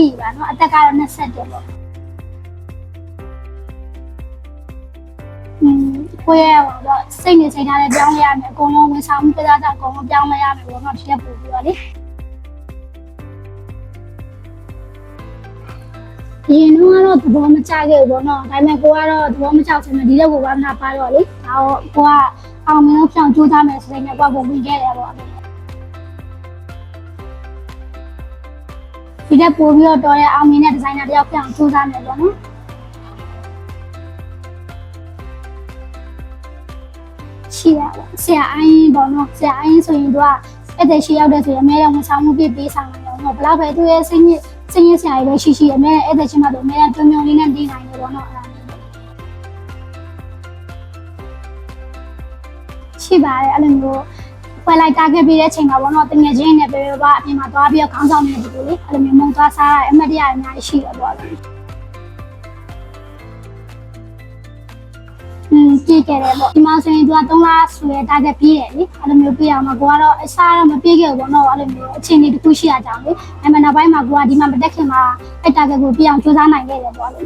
ကြီးပါနော်အသက်ကတော့20ပေါ့ကိုယ့်ရဲ့ပေါ့စိတ်နေစိတ်ထားလည်းပြောင်းလဲရမယ်အကုန်လုံးဝန်ဆောင်မှုကစားတာအကုန်လုံးပြောင်းလဲရမယ်ပေါ့နော်ဒီရက်ပို့ပြီးတော့လေဒီတော့သဘောမကျခဲ့ဘူးပေါ့နော်ဒါပေမဲ့ကိုကတော့သဘောမကျချင်တယ်ဒီလက်ကိုဘာမှမပါတော့လေဒါတော့ကိုကအောင်မင်းတို့ဖြောင်းကြိုးစားမယ်ဆိုတဲ့နဲ့ကိုကပုံဝင်ခဲ့တယ်ပေါ့ဒီတက်ပို့ပြီးတော့တော်တဲ့အောင်မြင်တဲ့ဒီဇိုင်နာတယောက်ပြောင်းစူးစမ်းမယ်ပေါ့နော်ရှိရပါဆရာအိုင်းပေါ့နော်ဆရာအိုင်းဆိုရင်သူကအဲ့တဲ့ရှိရောက်တဲ့ဆိုရင်အများကြီးဝန်ဆောင်မှုပေးဆောင်တယ်ပေါ့နော်ဘယ်လောက်ပဲသူရဲ့စိတ်ဆရာကြီးပဲရှိအများအဲ့တဲ့ချင်းမှတော့အများပြုံပြုံလေးနဲ့နေနိုင်တယ်ပေါ့နော်အဲ့ဒါရှိပါတယ်အဲ့လိုမျိုးဖွယ်လိုက်တာခဲ့ပြီးတဲ့အချိန်မှာပေါ့နော်တငယ်ချင်းနဲ့ပဲပါအပြင်မှာသွားပြီးတော့ခေါင်းဆောင်နေတယ်ဒီလိုလေအဲ့လိုမျိုးမုံသွားစားရအမတ်တရားအများကြီးရှိတယ်ပေါ့လေပြေးခဲ့တယ်ပေါ့ဒီမှာဆိုရင်သူက3လဆိုရ target ပြေးတယ်လေအဲ့လိုမျိုးပြေးအောင်မှာကိုကတော့အစားတော့မပြေးခဲ့ဘူးပေါ့နော်အဲ့လိုမျိုးအချိန်လေးတစ်ခုရှိရကြအောင်လေအဲ့မှာနောက်ပိုင်းမှာကိုကဒီမှာမတက်ခင်မှာအဲ့ target ကိုပြေးအောင်စူးစမ်းနိုင်ခဲ့တယ်ပေါ့လေ